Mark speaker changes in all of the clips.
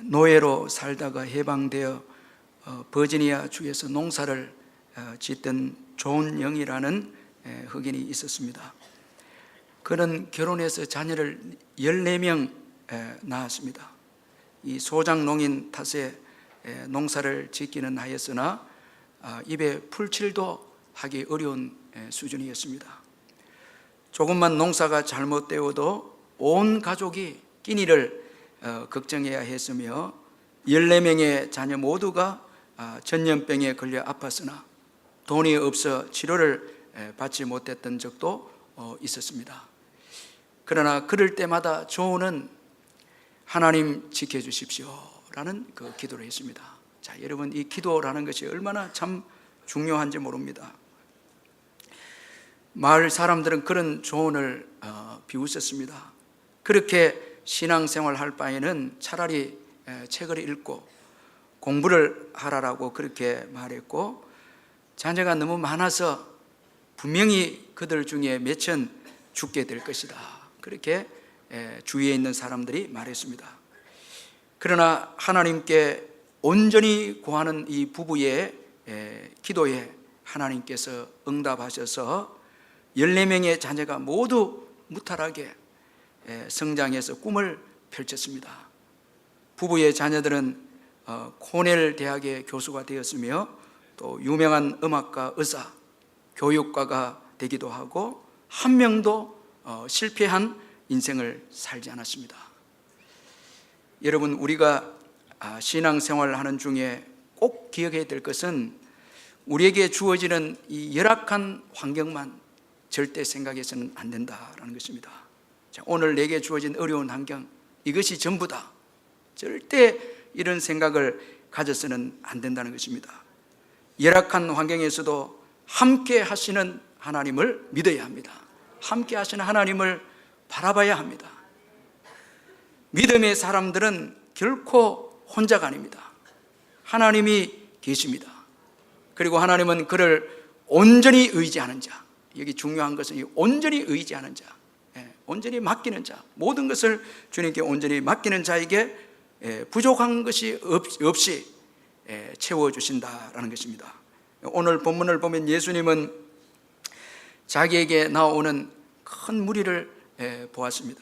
Speaker 1: 노예로 살다가 해방되어 버지니아 주에서 농사를 짓던 존 영이라는 흑인이 있었습니다. 그는 결혼해서 자녀를 14명 낳았습니다. 이 소작농인 탓에 농사를 짓기는 하였으나 입에 풀칠도 하기 어려운 수준이었습니다. 조금만 농사가 잘못되어도 온 가족이 끼니를 걱정해야 했으며 14명의 자녀 모두가 전염병에 걸려 아팠으나 돈이 없어 치료를 받지 못했던 적도 있었습니다. 그러나 그럴 때마다 조는 하나님 지켜주십시오 라는 그 기도를 했습니다. 자, 여러분, 이 기도라는 것이 얼마나 참 중요한지 모릅니다. 마을 사람들은 그런 조언을 비웃었습니다. 그렇게 신앙생활 할 바에는 차라리 책을 읽고 공부를 하라라고 그렇게 말했고, 자녀가 너무 많아서 분명히 그들 중에 몇천 죽게 될 것이다, 그렇게 주위에 있는 사람들이 말했습니다. 그러나 하나님께 온전히 구하는 이 부부의 기도에 하나님께서 응답하셔서 14명의 자녀가 모두 무탈하게 성장해서 꿈을 펼쳤습니다. 부부의 자녀들은 코넬 대학의 교수가 되었으며 또 유명한 음악가, 의사, 교육가가 되기도 하고 한 명도 실패한 인생을 살지 않았습니다. 여러분, 우리가 신앙생활을 하는 중에 꼭 기억해야 될 것은 우리에게 주어지는 이 열악한 환경만 절대 생각해서는 안 된다라는 것입니다. 자, 오늘 내게 주어진 어려운 환경, 이것이 전부다, 절대 이런 생각을 가져서는 안 된다는 것입니다. 열악한 환경에서도 함께 하시는 하나님을 믿어야 합니다. 함께 하시는 하나님을 바라봐야 합니다. 믿음의 사람들은 결코 혼자가 아닙니다. 하나님이 계십니다. 그리고 하나님은 그를 온전히 의지하는 자, 여기 중요한 것은 온전히 의지하는 자, 온전히 맡기는 자, 모든 것을 주님께 온전히 맡기는 자에게 부족한 것이 없이 채워주신다라는 것입니다. 오늘 본문을 보면 예수님은 자기에게 나오는 큰 무리를 보았습니다.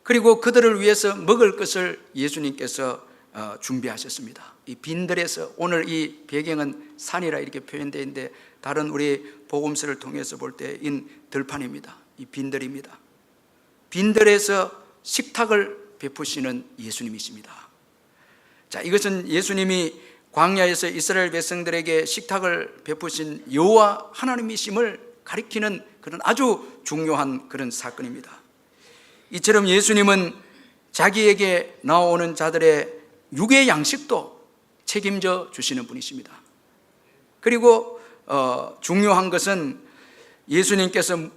Speaker 1: 그리고 그들을 위해서 먹을 것을 예수님께서 준비하셨습니다. 이 빈들에서, 오늘 이 배경은 산이라 이렇게 표현되어 있는데 다른 우리 복음서를 통해서 볼 때인 들판입니다. 이 빈들입니다. 빈들에서 식탁을 베푸시는 예수님이십니다. 자, 이것은 예수님이 광야에서 이스라엘 백성들에게 식탁을 베푸신 여호와 하나님이심을 가리키는 그런 아주 중요한 그런 사건입니다. 이처럼 예수님은 자기에게 나오는 자들의 육의 양식도 책임져 주시는 분이십니다. 그리고 중요한 것은 예수님께서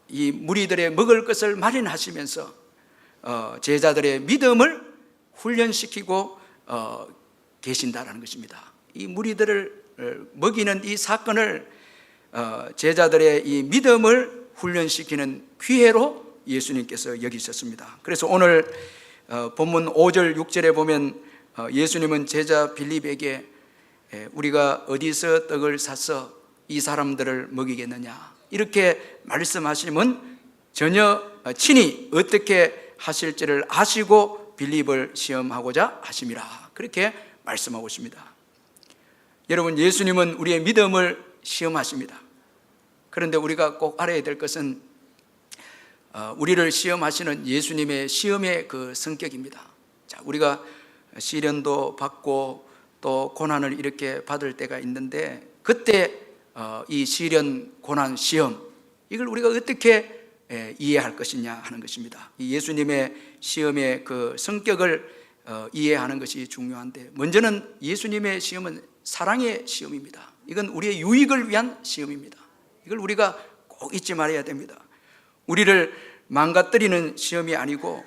Speaker 1: 이 무리들의 먹을 것을 마련하시면서 제자들의 믿음을 훈련시키고 계신다라는 것입니다. 이 무리들을 먹이는 이 사건을 제자들의 이 믿음을 훈련시키는 기회로 예수님께서 여기셨습니다. 그래서 오늘 본문 5절 6절에 보면 예수님은 제자 빌립에게 우리가 어디서 떡을 사서 이 사람들을 먹이겠느냐 이렇게 말씀하시면 전혀 친히 어떻게 하실지를 아시고 빌립을 시험하고자 하심이라, 그렇게 말씀하고 있습니다. 여러분, 예수님은 우리의 믿음을 시험하십니다. 그런데 우리가 꼭 알아야 될 것은 우리를 시험하시는 예수님의 시험의 그 성격입니다. 자, 우리가 시련도 받고 또 고난을 이렇게 받을 때가 있는데 그때 이 시련, 고난, 시험, 이걸 우리가 어떻게 이해할 것이냐 하는 것입니다. 이 예수님의 시험의 그 성격을 이해하는 것이 중요한데, 먼저는 예수님의 시험은 사랑의 시험입니다. 이건 우리의 유익을 위한 시험입니다. 이걸 우리가 꼭 잊지 말아야 됩니다. 우리를 망가뜨리는 시험이 아니고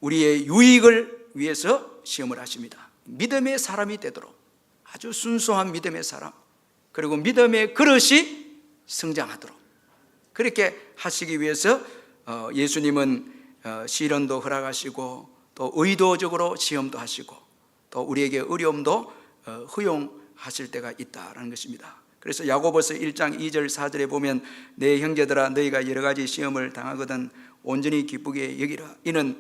Speaker 1: 우리의 유익을 위해서 시험을 하십니다. 믿음의 사람이 되도록, 아주 순수한 믿음의 사람, 그리고 믿음의 그릇이 성장하도록 그렇게 하시기 위해서 예수님은 시련도 허락하시고 또 의도적으로 시험도 하시고 또 우리에게 어려움도 허용하실 때가 있다라는 것입니다. 그래서 야고보서 1장 2절 4절에 보면 내 형제들아 너희가 여러 가지 시험을 당하거든 온전히 기쁘게 여기라. 이는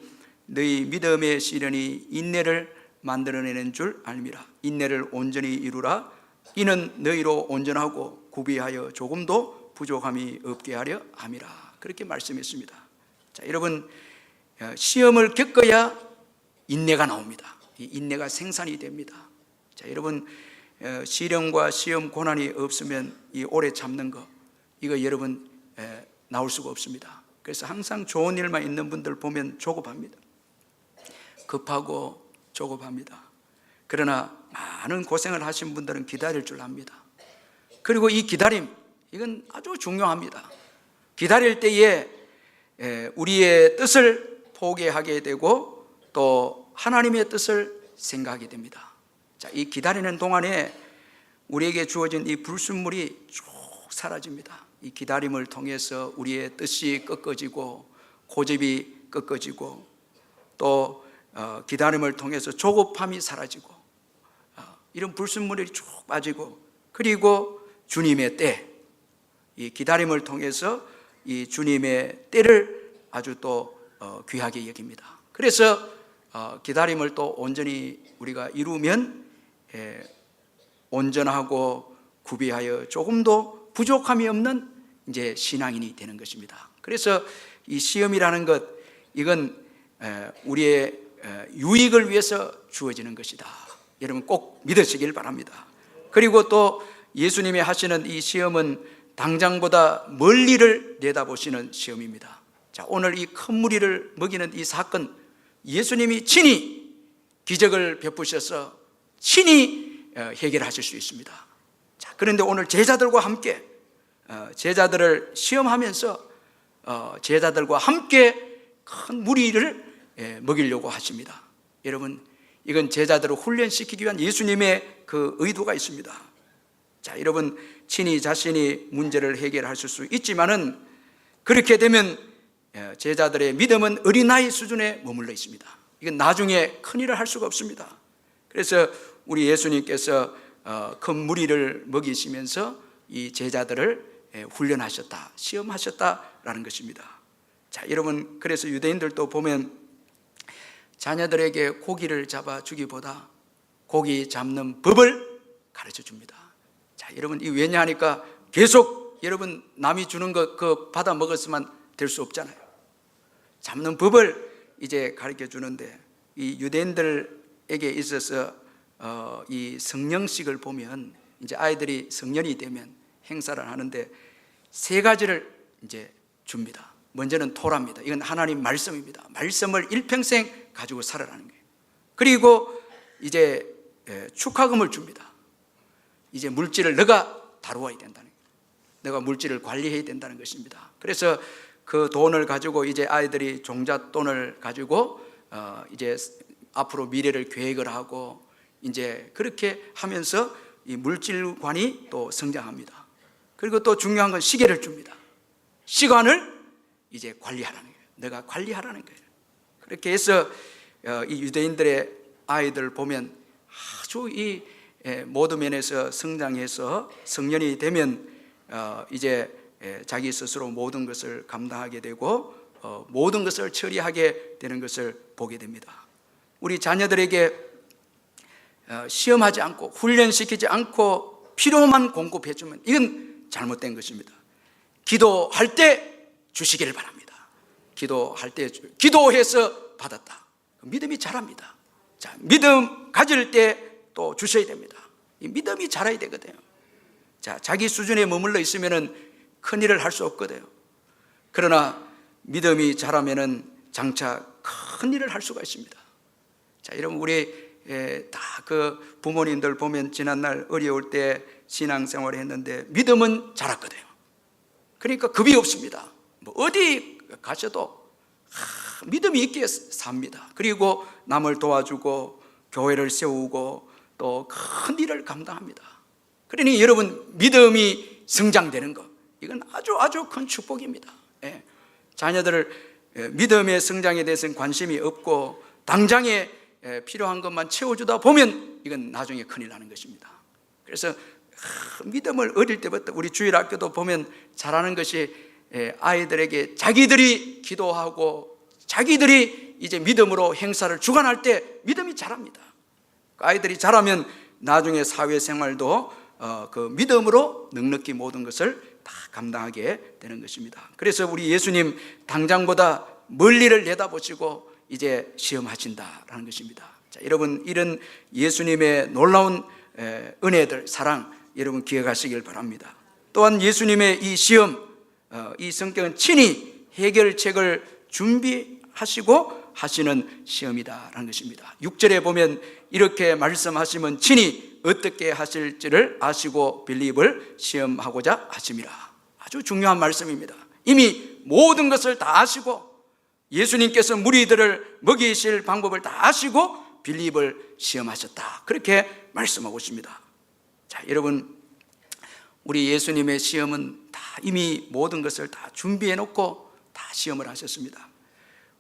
Speaker 1: 너희 믿음의 시련이 인내를 만들어내는 줄 알미라. 인내를 온전히 이루라. 이는 너희로 온전하고 구비하여 조금도 부족함이 없게 하려 함이라. 그렇게 말씀했습니다. 자, 여러분, 시험을 겪어야 인내가 나옵니다. 이 인내가 생산이 됩니다. 자, 여러분, 시련과 시험 고난이 없으면 이 오래 참는 거, 이거 여러분 나올 수가 없습니다. 그래서 항상 좋은 일만 있는 분들 보면 조급합니다. 급하고 조급합니다. 그러나 많은 고생을 하신 분들은 기다릴 줄 압니다. 그리고 이 기다림, 이건 아주 중요합니다. 기다릴 때에 우리의 뜻을 포기하게 되고 또 하나님의 뜻을 생각하게 됩니다. 자, 이 기다리는 동안에 우리에게 주어진 이 불순물이 쭉 사라집니다. 이 기다림을 통해서 우리의 뜻이 꺾어지고 고집이 꺾어지고 또 기다림을 통해서 조급함이 사라지고 이런 불순물이 쭉 빠지고 그리고 주님의 때, 이 기다림을 통해서 이 주님의 때를 아주 또 귀하게 여깁니다. 그래서 기다림을 또 온전히 우리가 이루면 온전하고 구비하여 조금도 부족함이 없는 이제 신앙인이 되는 것입니다. 그래서 이 시험이라는 것, 이건 우리의 유익을 위해서 주어지는 것이다. 여러분 꼭 믿으시길 바랍니다. 그리고 또 예수님이 하시는 이 시험은 당장보다 멀리를 내다보시는 시험입니다. 자, 오늘 이 큰 무리를 먹이는 이 사건, 예수님이 친히 기적을 베푸셔서 친히 해결하실 수 있습니다. 자, 그런데 오늘 제자들과 함께 제자들을 시험하면서 제자들과 함께 큰 무리를 먹이려고 하십니다. 여러분, 이건 제자들을 훈련시키기 위한 예수님의 그 의도가 있습니다. 자, 여러분, 친히 자신이 문제를 해결하실 수 있지만은 그렇게 되면 제자들의 믿음은 어린아이 수준에 머물러 있습니다. 이건 나중에 큰일을 할 수가 없습니다. 그래서 우리 예수님께서 큰 무리를 먹이시면서 이 제자들을 훈련하셨다, 시험하셨다라는 것입니다. 자, 여러분, 그래서 유대인들도 보면 자녀들에게 고기를 잡아 주기보다 고기 잡는 법을 가르쳐 줍니다. 자, 여러분, 이 왜냐하니까 계속 여러분 남이 주는 거 그 받아 먹었으면 될 수 없잖아요. 잡는 법을 이제 가르쳐 주는데, 이 유대인들에게 있어서 이 성령식을 보면 이제 아이들이 성년이 되면 행사를 하는데 세 가지를 이제 줍니다. 먼저는 토라입니다. 이건 하나님 말씀입니다. 말씀을 일평생 가지고 살아라는 거예요. 그리고 이제 축하금을 줍니다. 이제 물질을 너가 다루어야 된다는 거예요. 너가 물질을 관리해야 된다는 것입니다. 그래서 그 돈을 가지고 이제 아이들이 종잣돈을 가지고 이제 앞으로 미래를 계획을 하고 이제 그렇게 하면서 이 물질관이 또 성장합니다. 그리고 또 중요한 건 시계를 줍니다. 시간을 이제 관리하라는 거예요. 너가 관리하라는 거예요. 그렇게 해서 이 유대인들의 아이들 보면 아주 이 모든 면에서 성장해서 성년이 되면 이제 자기 스스로 모든 것을 감당하게 되고 모든 것을 처리하게 되는 것을 보게 됩니다. 우리 자녀들에게 시험하지 않고 훈련시키지 않고 필요만 공급해 주면 이건 잘못된 것입니다. 기도할 때 주시기를 바랍니다. 기도할 때 기도해서 받았다. 믿음이 자랍니다. 자, 믿음 가질 때 또 주셔야 됩니다. 이 믿음이 자라야 되거든요. 자, 자기 수준에 머물러 있으면은 큰 일을 할 수 없거든요. 그러나 믿음이 자라면은 장차 큰 일을 할 수가 있습니다. 자, 여러분, 우리 다 그 부모님들 보면 지난날 어려울 때 신앙생활을 했는데 믿음은 자랐거든요. 그러니까 겁이 없습니다. 뭐 어디 가셔도 믿음이 있게 삽니다. 그리고 남을 도와주고 교회를 세우고 또 큰 일을 감당합니다. 그러니 여러분, 믿음이 성장되는 것, 이건 아주 큰 축복입니다. 자녀들을 믿음의 성장에 대해서는 관심이 없고 당장에 필요한 것만 채워주다 보면 이건 나중에 큰일 나는 것입니다. 그래서 믿음을 어릴 때부터 우리 주일학교도 보면 잘하는 것이 아이들에게 자기들이 기도하고 자기들이 이제 믿음으로 행사를 주관할 때 믿음이 자랍니다. 아이들이 자라면 나중에 사회생활도 그 믿음으로 넉넉히 모든 것을 다 감당하게 되는 것입니다. 그래서 우리 예수님 당장보다 멀리를 내다보시고 이제 시험하신다라는 것입니다. 자, 여러분, 이런 예수님의 놀라운 은혜들, 사랑 여러분 기억하시길 바랍니다. 또한 예수님의 이 시험, 이 성경은 친히 해결책을 준비하시고 하시는 시험이다라는 것입니다. 6절에 보면 이렇게 말씀하시면 친히 어떻게 하실지를 아시고 빌립을 시험하고자 하심이라. 아주 중요한 말씀입니다. 이미 모든 것을 다 아시고 예수님께서 무리들을 먹이실 방법을 다 아시고 빌립을 시험하셨다, 그렇게 말씀하고 있습니다. 자, 여러분, 우리 예수님의 시험은 다 이미 모든 것을 다 준비해 놓고 다 시험을 하셨습니다.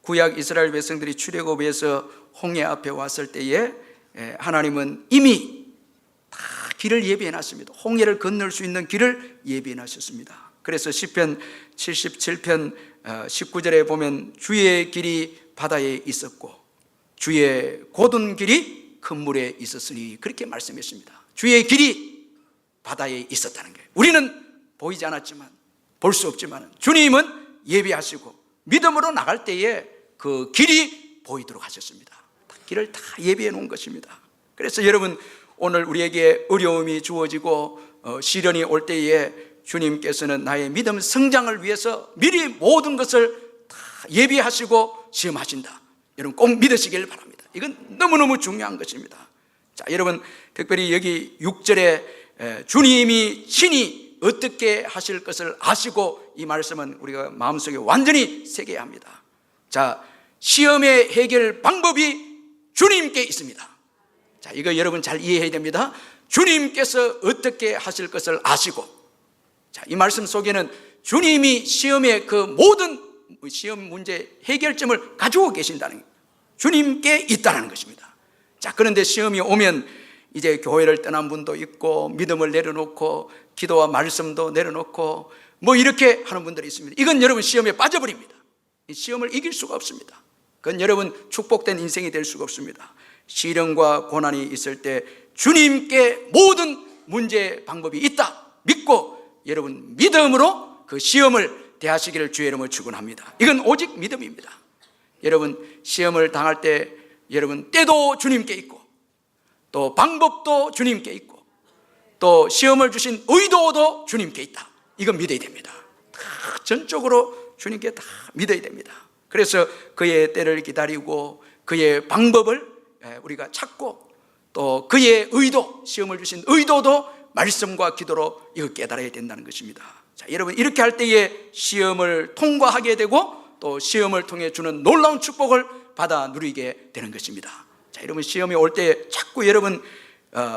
Speaker 1: 구약 이스라엘 백성들이 출애굽에서 홍해 앞에 왔을 때에 하나님은 이미 다 길을 예비해 놨습니다. 홍해를 건널 수 있는 길을 예비해 놨습니다. 그래서 시편 77편 19절에 보면 주의 길이 바다에 있었고 주의 곧은 길이 큰 물에 있었으니, 그렇게 말씀했습니다. 주의 길이 바다에 있었다는 거예요. 우리는 보이지 않았지만, 볼 수 없지만 주님은 예비하시고 믿음으로 나갈 때에 그 길이 보이도록 하셨습니다. 길을 다 예비해 놓은 것입니다. 그래서 여러분, 오늘 우리에게 어려움이 주어지고 시련이 올 때에 주님께서는 나의 믿음 성장을 위해서 미리 모든 것을 다 예비하시고 시험하신다. 여러분 꼭 믿으시길 바랍니다. 이건 너무너무 중요한 것입니다. 자, 여러분, 특별히 여기 6절에 주님이 친히 어떻게 하실 것을 아시고, 이 말씀은 우리가 마음속에 완전히 새겨야 합니다. 자, 시험의 해결 방법이 주님께 있습니다. 자, 이거 여러분 잘 이해해야 됩니다. 주님께서 어떻게 하실 것을 아시고, 자, 이 말씀 속에는 주님이 시험의 그 모든 시험 문제 해결점을 가지고 계신다는, 주님께 있다는 것입니다. 자, 그런데 시험이 오면 이제 교회를 떠난 분도 있고 믿음을 내려놓고 기도와 말씀도 내려놓고 뭐 이렇게 하는 분들이 있습니다. 이건 여러분 시험에 빠져버립니다. 이 시험을 이길 수가 없습니다. 그건 여러분 축복된 인생이 될 수가 없습니다. 시련과 고난이 있을 때 주님께 모든 문제 방법이 있다 믿고 여러분 믿음으로 그 시험을 대하시기를 주의 이름으로 축원합니다. 이건 오직 믿음입니다. 여러분 시험을 당할 때 여러분 때도 주님께 있고 또 방법도 주님께 있고 또 시험을 주신 의도도 주님께 있다. 이건 믿어야 됩니다. 다 전적으로 주님께 다 믿어야 됩니다. 그래서 그의 때를 기다리고 그의 방법을 우리가 찾고 또 그의 의도, 시험을 주신 의도도 말씀과 기도로 이거 깨달아야 된다는 것입니다. 자, 여러분 이렇게 할 때에 시험을 통과하게 되고 또 시험을 통해 주는 놀라운 축복을 받아 누리게 되는 것입니다. 자, 여러분 시험이 올 때 자꾸 여러분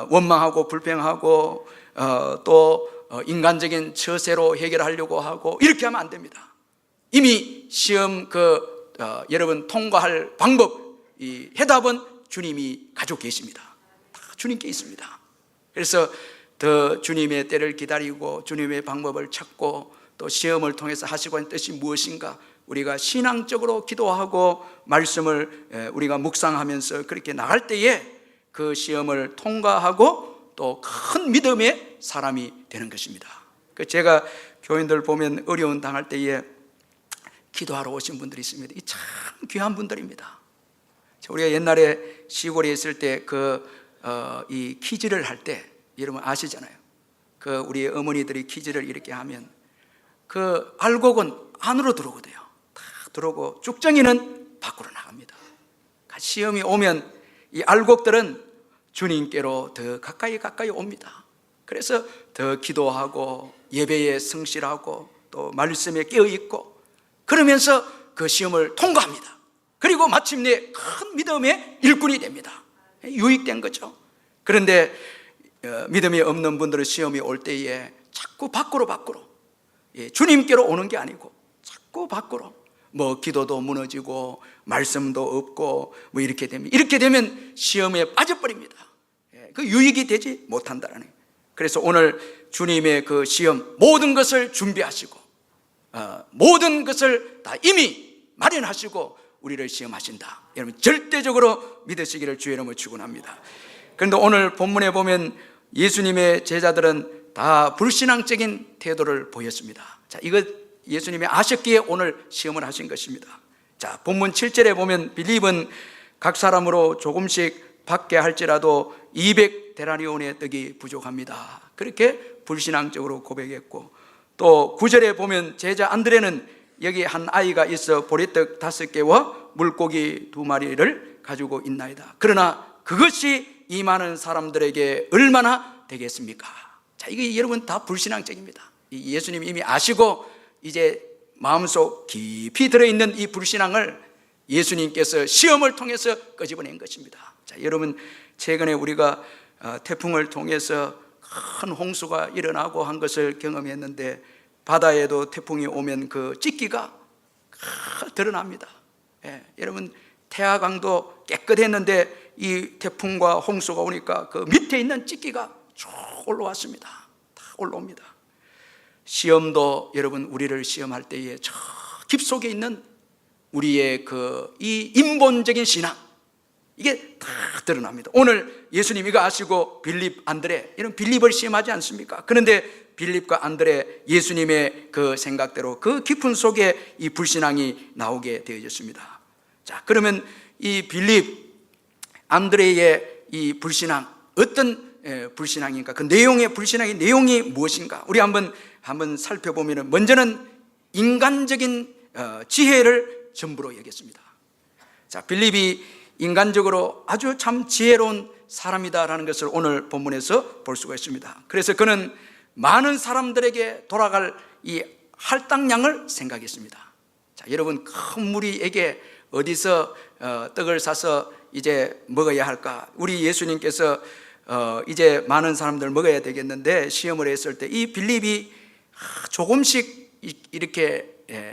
Speaker 1: 원망하고 불평하고 또 인간적인 처세로 해결하려고 하고 이렇게 하면 안 됩니다. 이미 시험 여러분 통과할 방법, 이 해답은 주님이 가지고 계십니다. 다 주님께 있습니다. 그래서 더 주님의 때를 기다리고 주님의 방법을 찾고 또 시험을 통해서 하시고 있는 뜻이 무엇인가, 우리가 신앙적으로 기도하고 말씀을 우리가 묵상하면서 그렇게 나갈 때에 그 시험을 통과하고 또 큰 믿음의 사람이 되는 것입니다. 제가 교인들 보면 어려운 당할 때에 기도하러 오신 분들이 있습니다. 이 참 귀한 분들입니다. 우리가 옛날에 시골에 있을 때 이 퀴즈를 할 때 여러분 아시잖아요. 우리 어머니들이 퀴즈를 이렇게 하면 그 알곡은 안으로 들어오거든요. 다 들어오고 쭉정이는 밖으로 나갑니다. 시험이 오면 이 알곡들은 주님께로 더 가까이 옵니다. 그래서 더 기도하고 예배에 성실하고 또 말씀에 깨어있고 그러면서 그 시험을 통과합니다. 그리고 마침내 큰 믿음의 일꾼이 됩니다. 유익된 거죠. 그런데 믿음이 없는 분들은 시험이 올 때에 자꾸 밖으로 주님께로 오는 게 아니고 자꾸 밖으로 뭐 기도도 무너지고 말씀도 없고 뭐 이렇게 되면 시험에 빠져버립니다. 그 유익이 되지 못한다는 거예요. 그래서 오늘 주님의 그 시험 모든 것을 준비하시고 모든 것을 다 이미 마련하시고 우리를 시험하신다. 여러분 절대적으로 믿으시기를 주의 이름으로 축원합니다. 그런데 오늘 본문에 보면 예수님의 제자들은 다 불신앙적인 태도를 보였습니다. 자, 이거 예수님이 아셨기에 오늘 시험을 하신 것입니다. 자, 본문 7절에 보면 빌립은 각 사람으로 조금씩 받게 할지라도 200데나리온의 떡이 부족합니다. 그렇게 불신앙적으로 고백했고, 또 9절에 보면 제자 안드레는 여기 한 아이가 있어 보리떡 5개와 물고기 2마리를 가지고 있나이다. 그러나 그것이 이 많은 사람들에게 얼마나 되겠습니까? 자, 이게 여러분 다 불신앙적입니다. 예수님이 이미 아시고 이제 마음속 깊이 들어있는 이 불신앙을 예수님께서 시험을 통해서 끄집어낸 것입니다. 자, 여러분 최근에 우리가 태풍을 통해서 큰 홍수가 일어나고 한 것을 경험했는데, 바다에도 태풍이 오면 그 찌기가 드러납니다. 여러분 태화강도 깨끗했는데 이 태풍과 홍수가 오니까 그 밑에 있는 찌기가 쭉 올라왔습니다. 다 올라옵니다. 시험도 여러분 우리를 시험할 때에 저 깊속에 있는 우리의 이 인본적인 신앙, 이게 다 드러납니다. 오늘 예수님 이거 아시고 빌립, 안드레, 이런 빌립을 시험하지 않습니까? 그런데 빌립과 안드레, 예수님의 그 생각대로 그 깊은 속에 이 불신앙이 나오게 되어졌습니다. 자, 그러면 이 빌립, 안드레의 이 불신앙, 어떤 불신앙인가? 그 내용의 불신앙의 내용이 무엇인가? 우리 한번 살펴보면, 먼저는 인간적인 지혜를 전부로 여겼습니다. 자, 빌립이 인간적으로 아주 참 지혜로운 사람이다라는 것을 오늘 본문에서 볼 수가 있습니다. 그래서 그는 많은 사람들에게 돌아갈 이 할당량을 생각했습니다. 자, 여러분 큰 무리에게 어디서 떡을 사서 이제 먹어야 할까? 우리 예수님께서 이제 많은 사람들 먹어야 되겠는데 시험을 했을 때 이 빌립이 조금씩 이렇게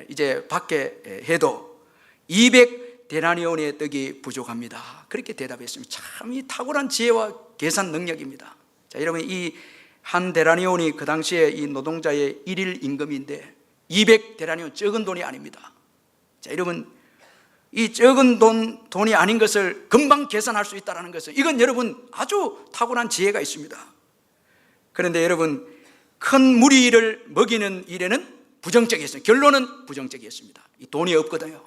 Speaker 1: 이제 받게 해도 200데나리온의 떡이 부족합니다. 그렇게 대답했습니다. 참 이 탁월한 지혜와 계산 능력입니다. 자, 여러분 이 한 데나리온이 그 당시에 이 노동자의 일일 임금인데 200데나리온 적은 돈이 아닙니다. 자, 여러분 이 적은 돈이 아닌 것을 금방 계산할 수 있다는 것은, 이건 여러분 아주 탁월한 지혜가 있습니다. 그런데 여러분 큰 무리를 먹이는 일에는 부정적이었어요. 결론은 부정적이었습니다. 이 돈이 없거든요.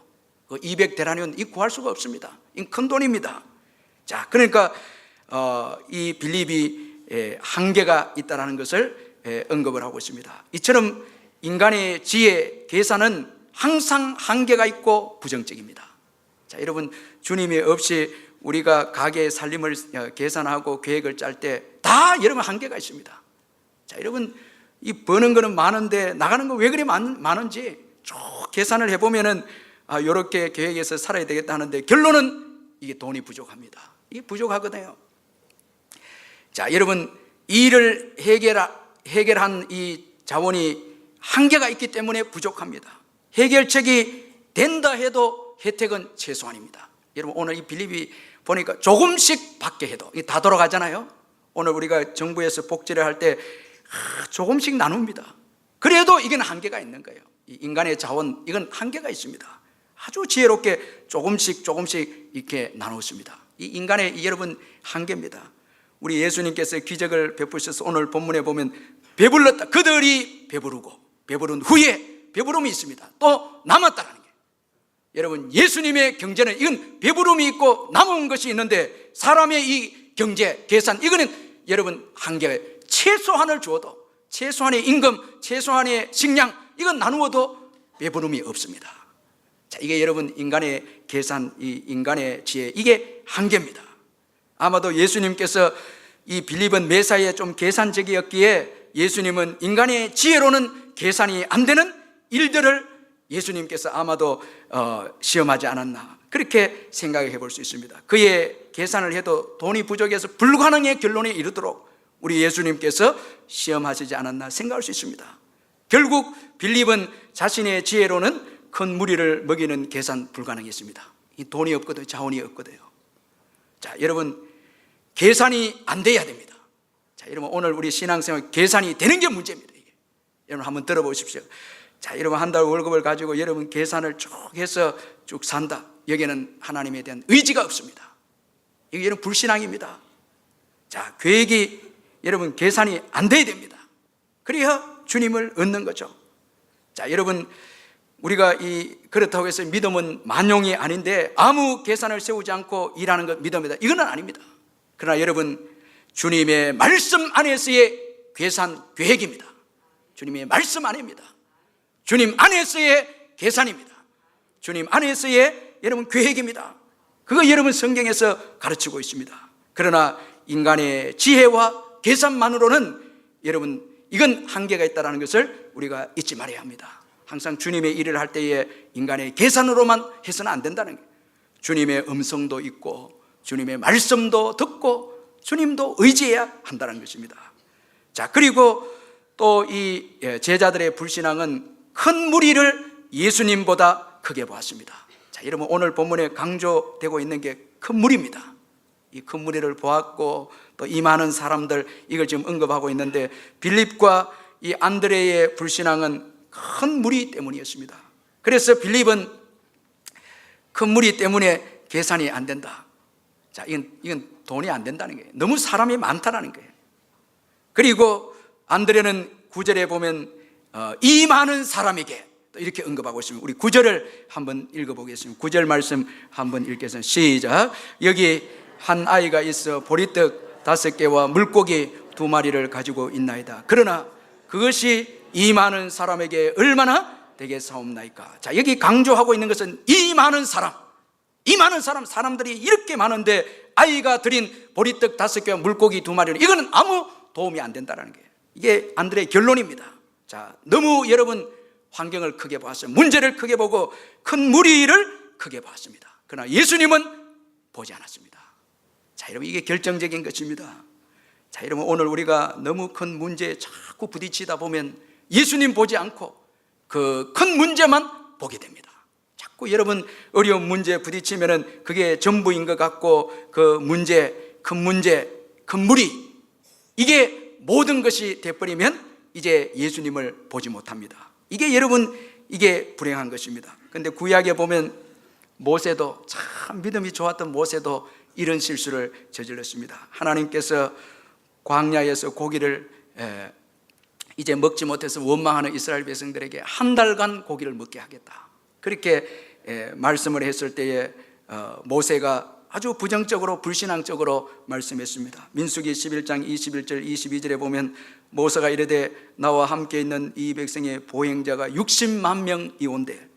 Speaker 1: 그 200데나리온 이 구할 수가 없습니다. 이 큰 돈입니다. 자, 그러니까 이 빌립이 한계가 있다는 것을 언급을 하고 있습니다. 이처럼 인간의 지혜, 계산은 항상 한계가 있고 부정적입니다. 자, 여러분 주님이 없이 우리가 가게 살림을 계산하고 계획을 짤 때 다 여러분 한계가 있습니다. 자, 여러분 이 버는 거는 많은데 나가는 거 왜 그리 많은지 쭉 계산을 해보면은 이렇게 계획해서 살아야 되겠다 하는데 결론은 이게 돈이 부족합니다. 이게 부족하거든요. 자, 여러분 이 일을 해결한 이 자원이 한계가 있기 때문에 부족합니다. 해결책이 된다 해도 혜택은 최소한입니다. 여러분 오늘 이 빌립이 보니까 조금씩 받게 해도 이게 다 돌아가잖아요. 오늘 우리가 정부에서 복지를 할 때 조금씩 나눕니다. 그래도 이건 한계가 있는 거예요. 이 인간의 자원, 이건 한계가 있습니다. 아주 지혜롭게 조금씩 이렇게 나누었습니다. 이 인간의 여러분 한계입니다. 우리 예수님께서 기적을 베푸셔서 오늘 본문에 보면 배불렀다. 그들이 배부른 후에 배부름이 있습니다. 또 남았다는 게, 여러분 예수님의 경제는 이건 배부름이 있고 남은 것이 있는데, 사람의 이 경제 계산, 이거는 여러분 한계가, 최소한을 주어도 최소한의 임금, 최소한의 식량, 이건 나누어도 배부름이 없습니다. 자, 이게 여러분 인간의 계산, 이 인간의 지혜, 이게 한계입니다. 아마도 예수님께서 이 빌립은 매사에 좀 계산적이었기에 예수님은 인간의 지혜로는 계산이 안 되는 일들을 예수님께서 아마도 시험하지 않았나, 그렇게 생각해 볼 수 있습니다. 그의 계산을 해도 돈이 부족해서 불가능의 결론에 이르도록 우리 예수님께서 시험하시지 않았나 생각할 수 있습니다. 결국 빌립은 자신의 지혜로는 큰 무리를 먹이는 계산 불가능했습니다. 이 돈이 없거든요. 자원이 없거든요. 자, 여러분, 계산이 안 돼야 됩니다. 자, 여러분, 오늘 우리 신앙생활 계산이 되는 게 문제입니다. 이게. 여러분 한번 들어보십시오. 자, 여러분 한 달 월급을 가지고 여러분 계산을 쭉 해서 쭉 산다. 여기에는 하나님에 대한 의지가 없습니다. 이게 여러분 불신앙입니다. 자, 계획이 여러분 계산이 안 돼야 됩니다. 그래야 주님을 얻는 거죠. 자, 여러분, 우리가 그렇다고 해서 믿음은 만용이 아닌데 아무 계산을 세우지 않고 일하는 것 믿음이다, 이건 아닙니다. 그러나 여러분, 주님의 말씀 안에서의 계산 계획입니다. 주님의 말씀 안입니다. 주님 안에서의 계산입니다. 주님 안에서의 여러분 계획입니다. 그거 여러분 성경에서 가르치고 있습니다. 그러나 인간의 지혜와 계산만으로는 여러분 이건 한계가 있다는 것을 우리가 잊지 말아야 합니다. 항상 주님의 일을 할 때에 인간의 계산으로만 해서는 안 된다는 거예요. 주님의 음성도 있고 주님의 말씀도 듣고 주님도 의지해야 한다는 것입니다. 자, 그리고 또 이 제자들의 불신앙은 큰 무리를 예수님보다 크게 보았습니다. 자, 여러분, 오늘 본문에 강조되고 있는 게 큰 무리입니다. 이 큰 무리를 보았고 또 이 많은 사람들, 이걸 지금 언급하고 있는데 빌립과 이 안드레의 불신앙은 큰 무리 때문이었습니다. 그래서 빌립은 큰 무리 때문에 계산이 안 된다. 자, 이건 돈이 안 된다는 거예요. 너무 사람이 많다는 거예요. 그리고 안드레는 9절에 보면 이 많은 사람에게 또 이렇게 언급하고 있습니다. 우리 9절을 한번 읽어보겠습니다. 9절 말씀 한번 읽겠습니다. 시작. 여기 한 아이가 있어 보리떡 5개와 물고기 2마리를 가지고 있나이다. 그러나 그것이 이 많은 사람에게 얼마나 되겠사옵나이까. 자, 여기 강조하고 있는 것은 이 많은 사람, 사람들이 이렇게 많은데 아이가 드린 보리떡 5개와 물고기 2마리는 이거는 아무 도움이 안 된다는 거예요. 이게 안드레의 결론입니다. 자, 너무 여러분 환경을 크게 보았어요. 문제를 크게 보고 큰 무리를 크게 보았습니다. 그러나 예수님은 보지 않았습니다. 자, 여러분, 이게 결정적인 것입니다. 자, 여러분, 오늘 우리가 너무 큰 문제에 자꾸 부딪히다 보면 예수님 보지 않고 그 큰 문제만 보게 됩니다. 자꾸 여러분 어려운 문제에 부딪히면은 그게 전부인 것 같고 그 문제, 큰 무리, 이게 모든 것이 돼버리면 이제 예수님을 보지 못합니다. 이게 여러분, 이게 불행한 것입니다. 그런데 구약에 보면 모세도, 참 믿음이 좋았던 모세도 이런 실수를 저질렀습니다. 하나님께서 광야에서 고기를 이제 먹지 못해서 원망하는 이스라엘 백성들에게 한 달간 고기를 먹게 하겠다, 그렇게 말씀을 했을 때에 모세가 아주 부정적으로 불신앙적으로 말씀했습니다. 민수기 11장 21절 22절에 보면 모세가 이르되 나와 함께 있는 이 백성의 보행자가 60만 명이 온대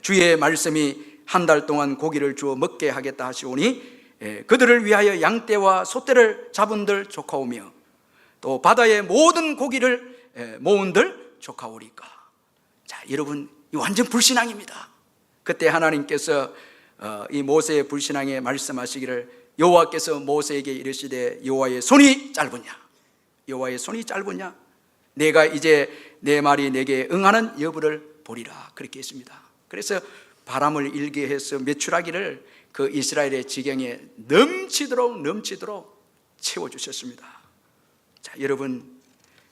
Speaker 1: 주의 말씀이 한 달 동안 고기를 주어 먹게 하겠다 하시오니 그들을 위하여 양떼와 소떼를 잡은들 조카오며 또 바다의 모든 고기를 모은들 조카오리까. 자, 여러분, 이 완전 불신앙입니다. 그때 하나님께서 이 모세의 불신앙에 말씀하시기를 여호와께서 모세에게 이르시되 여호와의 손이 짧으냐 내가 이제 내 말이 내게 응하는 여부를 보리라, 그렇게 했습니다. 그래서 바람을 일게 해서 메추라기를 그 이스라엘의 지경에 넘치도록 채워주셨습니다. 자, 여러분,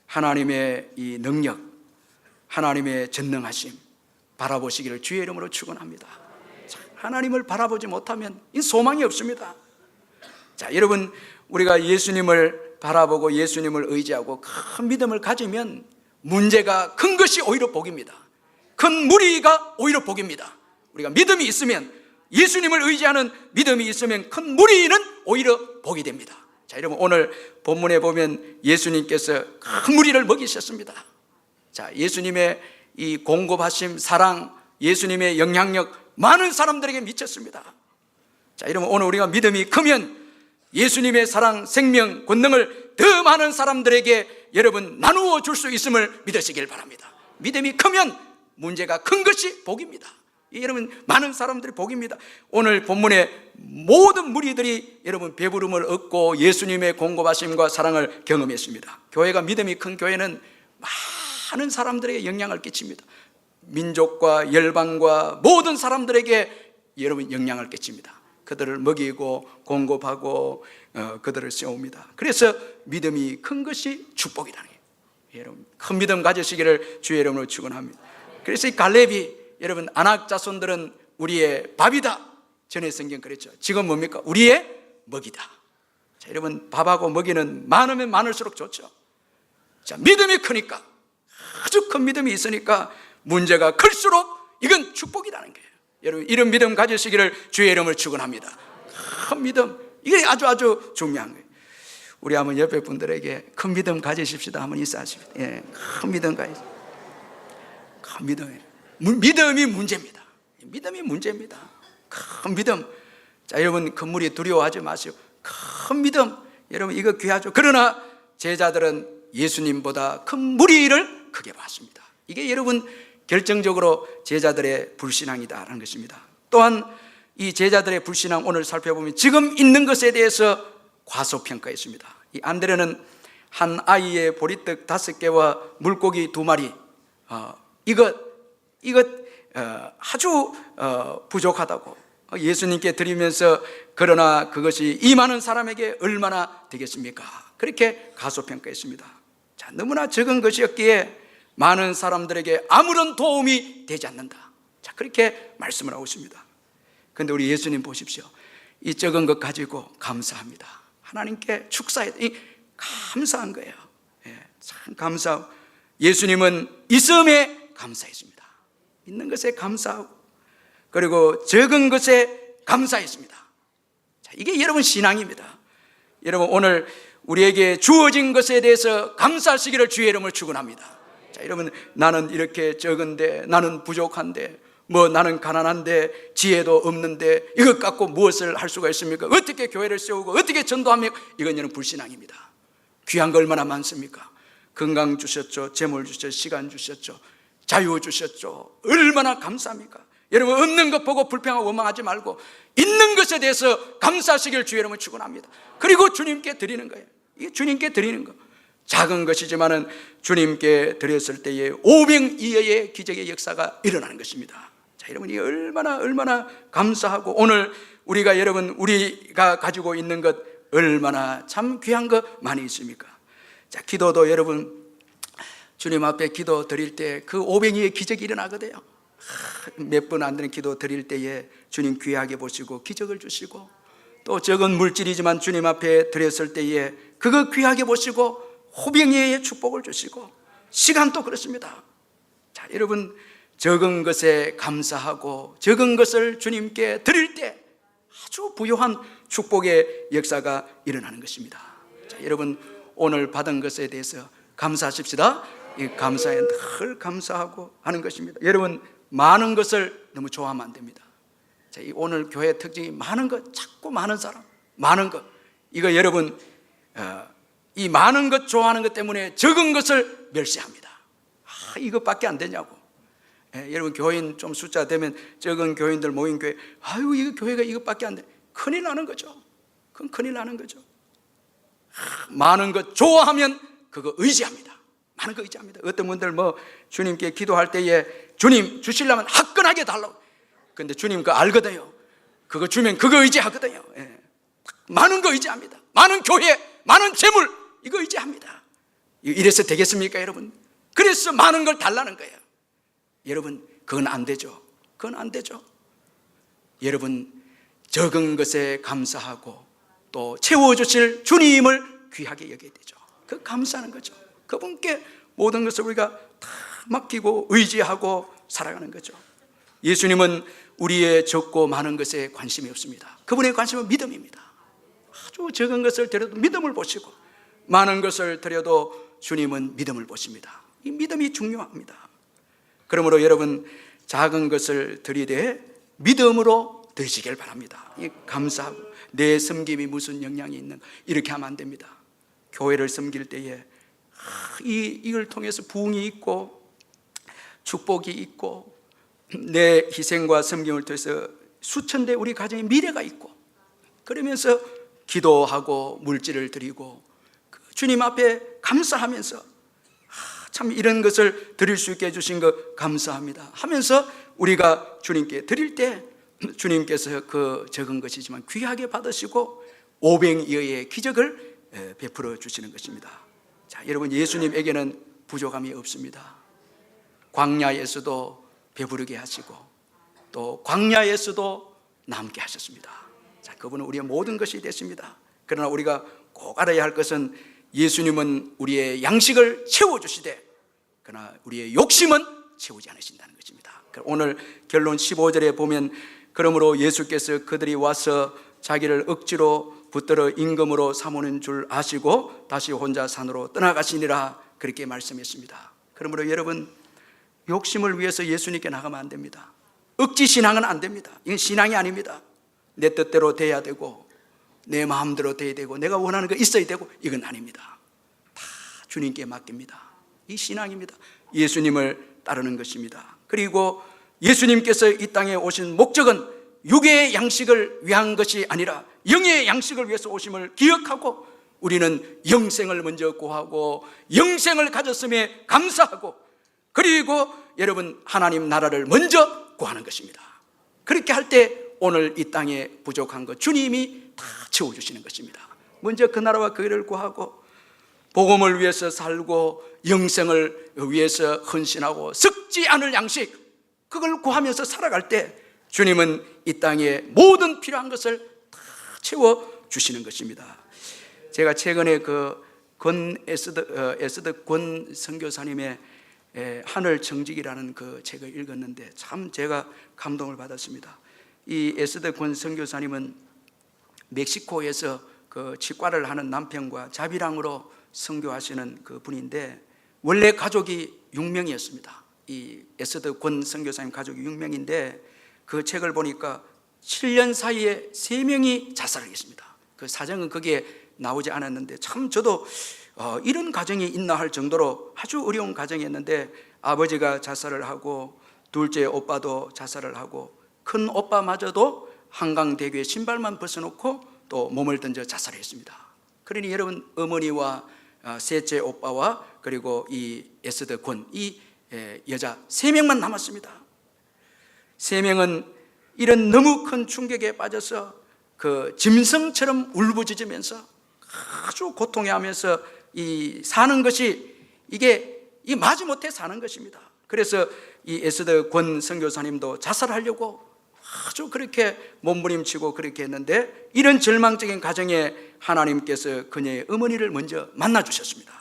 Speaker 1: 하나님의 이 능력, 하나님의 전능하심 바라보시기를 주의 이름으로 축원합니다. 자, 하나님을 바라보지 못하면 소망이 없습니다. 자, 여러분, 우리가 예수님을 바라보고 예수님을 의지하고 큰 믿음을 가지면 문제가 큰 것이 오히려 복입니다. 큰 무리가 오히려 복입니다. 우리가 믿음이 있으면, 예수님을 의지하는 믿음이 있으면 큰 무리는 오히려 복이 됩니다. 자, 여러분, 오늘 본문에 보면 예수님께서 큰 무리를 먹이셨습니다. 자, 예수님의 이 공급하심, 사랑, 예수님의 영향력 많은 사람들에게 미쳤습니다. 자, 여러분, 오늘 우리가 믿음이 크면 예수님의 사랑, 생명, 권능을 더 많은 사람들에게 여러분 나누어 줄 수 있음을 믿으시길 바랍니다. 믿음이 크면 문제가 큰 것이 복입니다. 여러분, 많은 사람들이 복입니다. 오늘 본문에 모든 무리들이 여러분 배부름을 얻고 예수님의 공급하심과 사랑을 경험했습니다. 교회가 믿음이 큰 교회는 많은 사람들에게 영향을 끼칩니다. 민족과 열방과 모든 사람들에게 여러분 영향을 끼칩니다. 그들을 먹이고 공급하고 그들을 세웁니다. 그래서 믿음이 큰 것이 축복이라는 거예요. 여러분 큰 믿음 가지시기를 주의 이름으로 축원합니다. 그래서 이 갈렙이 여러분 아낙 자손들은 우리의 밥이다. 전에 성경 그랬죠. 지금 뭡니까? 우리의 먹이다. 자, 여러분 밥하고 먹이는 많으면 많을수록 좋죠. 자, 믿음이 크니까 아주 큰 믿음이 있으니까 문제가 클수록 이건 축복이라는 거예요. 여러분 이런 믿음 가지시기를 주의 이름을 축원합니다. 큰 믿음 이게 아주 중요한 거예요. 우리 한번 옆에 분들에게 큰 믿음 가지십시다 한번 인사하십시다. 예, 큰 믿음 가지십시다. 큰 믿음이에요. 믿음이 문제입니다. 믿음이 문제입니다. 큰 믿음. 자, 여러분 큰 무리 두려워하지 마시고 큰 믿음. 여러분 이거 귀하죠. 그러나 제자들은 예수님보다 큰 무리를 크게 봤습니다. 이게 여러분 결정적으로 제자들의 불신앙이다라는 것입니다. 또한 이 제자들의 불신앙 오늘 살펴보면 지금 있는 것에 대해서 과소평가했습니다. 이 안드레는 한 아이의 보리떡 5개와 물고기 2마리 이것 아주 부족하다고 예수님께 드리면서 그러나 그것이 이 많은 사람에게 얼마나 되겠습니까? 그렇게 과소평가했습니다. 자, 너무나 적은 것이었기에 많은 사람들에게 아무런 도움이 되지 않는다. 자, 그렇게 말씀을 하고 있습니다. 그런데 우리 예수님 보십시오. 이 적은 것 가지고 감사합니다. 하나님께 감사한 거예요. 예, 참 감사하고 예수님은 있음에 감사했습니다. 있는 것에 감사하고 그리고 적은 것에 감사했습니다. 자, 이게 여러분 신앙입니다. 여러분 오늘 우리에게 주어진 것에 대해서 감사하시기를 주의 이름을 축원합니다. 자, 여러분 나는 이렇게 적은데 나는 부족한데 나는 가난한데 지혜도 없는데 이것 갖고 무엇을 할 수가 있습니까? 어떻게 교회를 세우고 어떻게 전도합니까? 이건 여러분 불신앙입니다. 귀한 거 얼마나 많습니까? 건강 주셨죠. 재물 주셨죠. 시간 주셨죠. 자유 주셨죠. 얼마나 감사합니까? 여러분 없는 것 보고 불평하고 원망하지 말고 있는 것에 대해서 감사하시길 주의 이름을 축원합니다. 그리고 주님께 드리는 거예요. 이게 주님께 드리는 거. 작은 것이지만은 주님께 드렸을 때에 오병이어의 기적의 역사가 일어나는 것입니다. 자, 여러분 이 얼마나 감사하고 오늘 우리가 가지고 있는 것 얼마나 참 귀한 것 많이 있습니까? 자, 기도도 여러분 주님 앞에 기도 드릴 때 그 오병이의 기적이 일어나거든요. 몇 번 안 되는 기도 드릴 때에 주님 귀하게 보시고 기적을 주시고 또 적은 물질이지만 주님 앞에 드렸을 때에 그거 귀하게 보시고 호병이의 축복을 주시고 시간도 그렇습니다. 자, 여러분 적은 것에 감사하고 적은 것을 주님께 드릴 때 아주 부요한 축복의 역사가 일어나는 것입니다. 자, 여러분 오늘 받은 것에 대해서 감사하십시다. 이 감사에 늘 감사하고 하는 것입니다. 여러분 많은 것을 너무 좋아하면 안 됩니다. 자, 이 오늘 교회 특징이 많은 것, 자꾸 많은 사람, 많은 것. 이거 여러분 이 많은 것 좋아하는 것 때문에 적은 것을 멸시합니다. 이것밖에 안 되냐고. 여러분 교인 좀 숫자 되면 적은 교인들 모인 교회, 이거 교회가 이것밖에 안 돼. 큰일 나는 거죠. 그건 큰일 나는 거죠. 많은 것 좋아하면 그거 의지합니다. 많은 거 의지합니다. 어떤 분들 주님께 기도할 때에 주님 주시려면 화끈하게 달라고. 근데 주님 그거 알거든요. 그거 주면 그거 의지하거든요. 예. 많은 거 의지합니다. 많은 교회, 많은 재물 이거 의지합니다. 이래서 되겠습니까, 여러분? 그래서 많은 걸 달라는 거예요. 여러분 그건 안 되죠. 그건 안 되죠. 여러분 적은 것에 감사하고 또 채워주실 주님을 귀하게 여겨야 되죠. 그 감사하는 거죠. 그분께 모든 것을 우리가 다 맡기고 의지하고 살아가는 거죠. 예수님은 우리의 적고 많은 것에 관심이 없습니다. 그분의 관심은 믿음입니다. 아주 적은 것을 드려도 믿음을 보시고 많은 것을 드려도 주님은 믿음을 보십니다. 이 믿음이 중요합니다. 그러므로 여러분 작은 것을 드리되 믿음으로 드시길 바랍니다. 이 감사하고 내 섬김이 무슨 영향이 있는 이렇게 하면 안 됩니다. 교회를 섬길 때에 이걸 통해서 부흥이 있고 축복이 있고 내 희생과 섬김을 통해서 수천 대 우리 가정의 미래가 있고 그러면서 기도하고 물질을 드리고 주님 앞에 감사하면서 참 이런 것을 드릴 수 있게 해주신 것 감사합니다 하면서 우리가 주님께 드릴 때 주님께서 그 적은 것이지만 귀하게 받으시고 오병이어의 기적을 베풀어 주시는 것입니다. 자, 여러분, 예수님에게는 부족함이 없습니다. 광야에서도 배부르게 하시고 또 광야에서도 남게 하셨습니다. 자, 그분은 우리의 모든 것이 됐습니다. 그러나 우리가 꼭 알아야 할 것은 예수님은 우리의 양식을 채워주시되 그러나 우리의 욕심은 채우지 않으신다는 것입니다. 오늘 결론 15절에 보면 그러므로 예수께서 그들이 와서 자기를 억지로 붙들어 임금으로 삼으는 줄 아시고 다시 혼자 산으로 떠나가시니라 그렇게 말씀했습니다. 그러므로 여러분, 욕심을 위해서 예수님께 나가면 안 됩니다. 억지 신앙은 안 됩니다. 이건 신앙이 아닙니다. 내 뜻대로 돼야 되고 내 마음대로 돼야 되고 내가 원하는 거 있어야 되고 이건 아닙니다. 다 주님께 맡깁니다. 이 신앙입니다. 예수님을 따르는 것입니다. 그리고 예수님께서 이 땅에 오신 목적은 육의 양식을 위한 것이 아니라 영의 양식을 위해서 오심을 기억하고 우리는 영생을 먼저 구하고 영생을 가졌음에 감사하고 그리고 여러분 하나님 나라를 먼저 구하는 것입니다. 그렇게 할 때 오늘 이 땅에 부족한 것 주님이 다 채워주시는 것입니다. 먼저 그 나라와 그 일을 구하고 복음을 위해서 살고 영생을 위해서 헌신하고 썩지 않을 양식 그걸 구하면서 살아갈 때 주님은 이 땅에 모든 필요한 것을 다 채워주시는 것입니다. 제가 최근에 에스더 권 선교사님의 하늘 정직이라는 그 책을 읽었는데 참 제가 감동을 받았습니다. 이 에스더 권 선교사님은 멕시코에서 그 치과를 하는 남편과 자비랑으로 선교하시는 그 분인데 원래 가족이 6명이었습니다. 이 에스더 권 선교사님 가족이 6명인데 그 책을 보니까 7년 사이에 3명이 자살을 했습니다. 그 사정은 거기에 나오지 않았는데 참 저도 이런 가정이 있나 할 정도로 아주 어려운 가정이었는데 아버지가 자살을 하고 둘째 오빠도 자살을 하고 큰 오빠마저도 한강대교에 신발만 벗어놓고 또 몸을 던져 자살했습니다. 그러니 여러분 어머니와 셋째 오빠와 그리고 이 에스더 권 이 여자 3명만 남았습니다. 3명은 이런 너무 큰 충격에 빠져서 그 짐승처럼 울부짖으면서 아주 고통해하면서 이 사는 것이 이게 이 마지못해 사는 것입니다. 그래서 이 에스더 권 선교사님도 자살하려고 아주 그렇게 몸부림치고 그렇게 했는데 이런 절망적인 가정에 하나님께서 그녀의 어머니를 먼저 만나주셨습니다.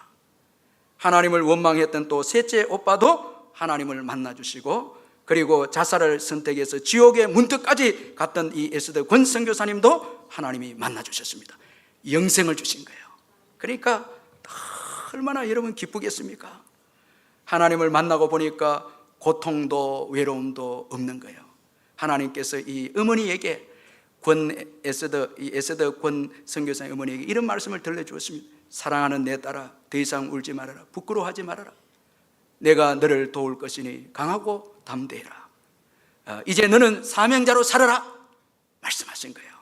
Speaker 1: 하나님을 원망했던 또 셋째 오빠도 하나님을 만나주시고 그리고 자살을 선택해서 지옥의 문턱까지 갔던 이 에스더 권 선교사님도 하나님이 만나주셨습니다. 영생을 주신 거예요. 그러니까 얼마나 여러분 기쁘겠습니까? 하나님을 만나고 보니까 고통도 외로움도 없는 거예요. 하나님께서 이 어머니에게 에스더 권 선교사의 어머니에게 이런 말씀을 들려주었습니다. 사랑하는 내 딸아 더 이상 울지 말아라. 부끄러워하지 말아라. 내가 너를 도울 것이니 강하고 담대해라. 이제 너는 사명자로 살아라 말씀하신 거예요.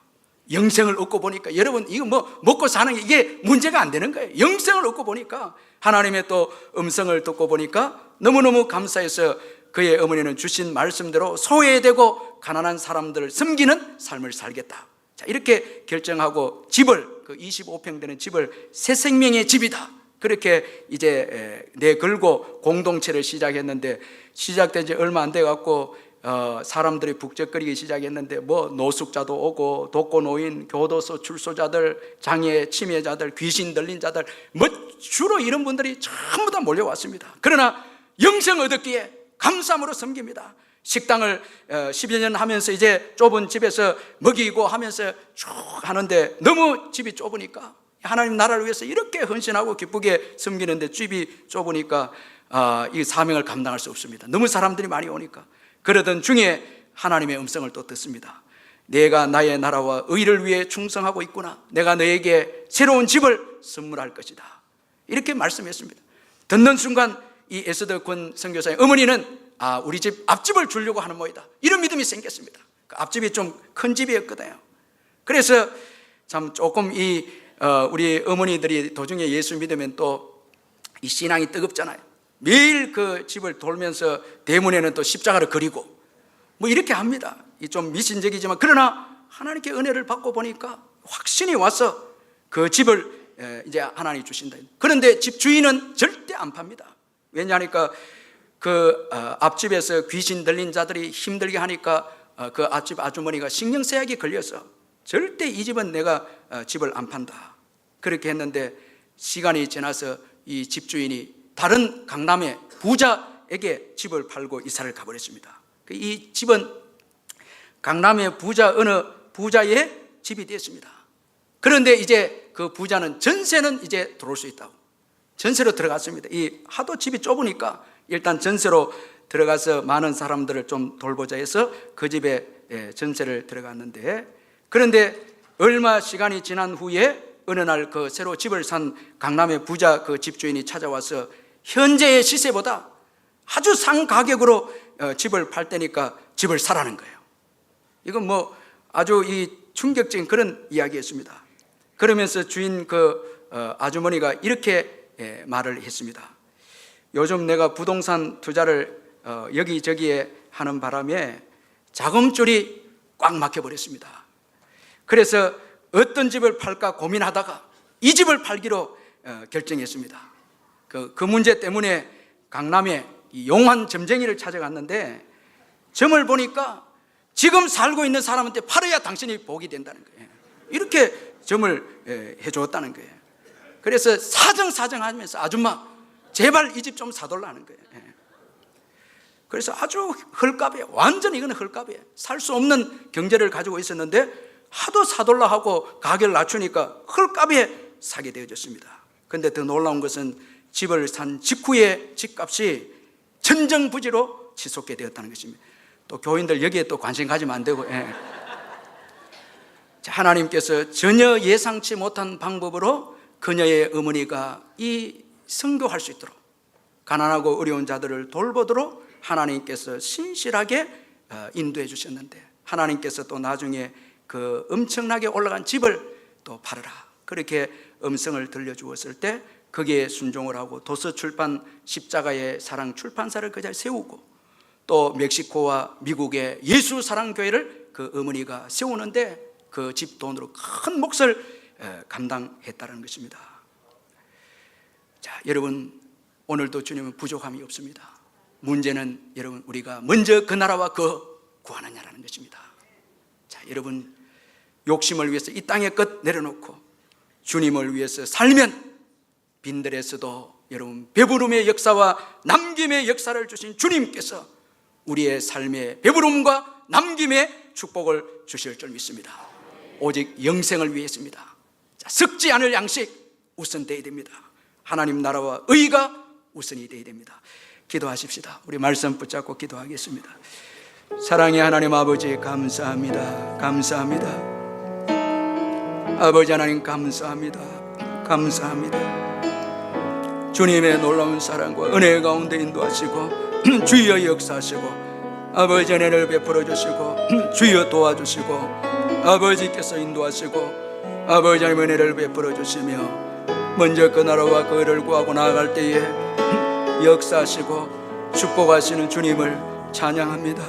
Speaker 1: 영생을 얻고 보니까 여러분 이거 뭐 먹고 사는 게 이게 문제가 안 되는 거예요. 영생을 얻고 보니까 하나님의 또 음성을 듣고 보니까 너무너무 감사해서 그의 어머니는 주신 말씀대로 소외되고 가난한 사람들을 섬기는 삶을 살겠다. 자, 이렇게 결정하고 집을 그 25평 되는 집을 새 생명의 집이다. 그렇게 이제 내걸고 공동체를 시작했는데 시작된 지 얼마 안 돼 갖고 사람들이 북적거리기 시작했는데 뭐 노숙자도 오고 독거노인, 교도소 출소자들, 장애 치매자들, 귀신 들린 자들 뭐 주로 이런 분들이 전부 다 몰려왔습니다. 그러나 영생 얻었기에 감사함으로 섬깁니다. 식당을 10여 년 하면서 이제 좁은 집에서 먹이고 하면서 쭉 하는데 너무 집이 좁으니까 하나님 나라를 위해서 이렇게 헌신하고 기쁘게 섬기는데 집이 좁으니까 이 사명을 감당할 수 없습니다. 너무 사람들이 많이 오니까. 그러던 중에 하나님의 음성을 또 듣습니다. 내가 나의 나라와 의를 위해 충성하고 있구나. 내가 너에게 새로운 집을 선물할 것이다. 이렇게 말씀했습니다. 듣는 순간 이 에스더 권 선교사의 어머니는 우리 집 앞집을 주려고 하는 모이다. 이런 믿음이 생겼습니다. 그 앞집이 좀 큰 집이었거든요. 그래서 참 조금 우리 어머니들이 도중에 예수 믿으면 또 이 신앙이 뜨겁잖아요. 매일 그 집을 돌면서 대문에는 또 십자가를 그리고 뭐 이렇게 합니다. 이 좀 미신적이지만 그러나 하나님께 은혜를 받고 보니까 확신이 와서 그 집을 이제 하나님이 주신다. 그런데 집 주인은 절대 안 팝니다. 왜냐하니까 그 앞집에서 귀신 들린 자들이 힘들게 하니까 그 앞집 아주머니가 신경쇠약이 걸려서 절대 이 집은 내가 집을 안 판다. 그렇게 했는데 시간이 지나서 이 집주인이 다른 강남의 부자에게 집을 팔고 이사를 가버렸습니다. 이 집은 강남의 어느 부자의 집이 되었습니다. 그런데 이제 그 부자는 전세는 이제 들어올 수 있다고 전세로 들어갔습니다. 이 하도 집이 좁으니까 일단 전세로 들어가서 많은 사람들을 좀 돌보자 해서 그 집에 전세를 들어갔는데, 그런데 얼마 시간이 지난 후에 어느 날 그 새로 집을 산 강남의 부자 그 집주인이 찾아와서 현재의 시세보다 아주 상 가격으로 집을 팔 때니까 집을 사라는 거예요. 이건 뭐 아주 이 충격적인 그런 이야기였습니다. 그러면서 주인 그 아주머니가 이렇게 말을 했습니다. 요즘 내가 부동산 투자를 여기저기에 하는 바람에 자금줄이 꽉 막혀버렸습니다. 그래서 어떤 집을 팔까 고민하다가 이 집을 팔기로 결정했습니다. 그 문제 때문에 강남에 용환 점쟁이를 찾아갔는데 점을 보니까 지금 살고 있는 사람한테 팔아야 당신이 복이 된다는 거예요. 이렇게 점을 해줬다는 거예요. 그래서 사정하면서 아줌마 제발 이 집 좀 사달라는 거예요. 그래서 아주 헐값에, 완전히 이건 헐값에 살 수 없는 경제를 가지고 있었는데 하도 사달라 하고 가격을 낮추니까 헐값에 사게 되어졌습니다. 그런데 더 놀라운 것은 집을 산 직후에 집값이 천정부지로 치솟게 되었다는 것입니다. 또 교인들 여기에 또 관심 가지면 안 되고, 하나님께서 전혀 예상치 못한 방법으로 그녀의 어머니가 이 선교할 수 있도록, 가난하고 어려운 자들을 돌보도록 하나님께서 신실하게 인도해 주셨는데, 하나님께서 또 나중에 그 엄청나게 올라간 집을 또 팔아라 그렇게 음성을 들려주었을 때 거기에 순종을 하고 도서출판 십자가의 사랑 출판사를 그 자리에 세우고 또 멕시코와 미국의 예수사랑교회를 그 어머니가 세우는데 그 집 돈으로 큰 몫을 감당했다는 것입니다. 자, 여러분, 오늘도 주님은 부족함이 없습니다. 문제는 여러분, 우리가 먼저 그 나라와 그 구하느냐라는 것입니다. 자, 여러분, 욕심을 위해서 이 땅의 것 내려놓고 주님을 위해서 살면 빈들에서도 여러분 배부름의 역사와 남김의 역사를 주신 주님께서 우리의 삶에 배부름과 남김의 축복을 주실 줄 믿습니다. 오직 영생을 위해서입니다. 자, 썩지 않을 양식 우선 되어야 됩니다. 하나님 나라와 의가 우선이 되어야 됩니다. 기도하십시다. 우리 말씀 붙잡고 기도하겠습니다. 사랑의 하나님 아버지, 감사합니다. 감사합니다. 아버지 하나님, 감사합니다. 감사합니다. 주님의 놀라운 사랑과 은혜 가운데 인도하시고 주여 역사하시고 아버지 은혜를 베풀어 주시고 주여 도와주시고 아버지께서 인도하시고 아버지 하나님 은혜를 베풀어 주시며 먼저 그 나라와 그 의를 구하고 나아갈 때에 역사하시고 축복하시는 주님을 찬양합니다.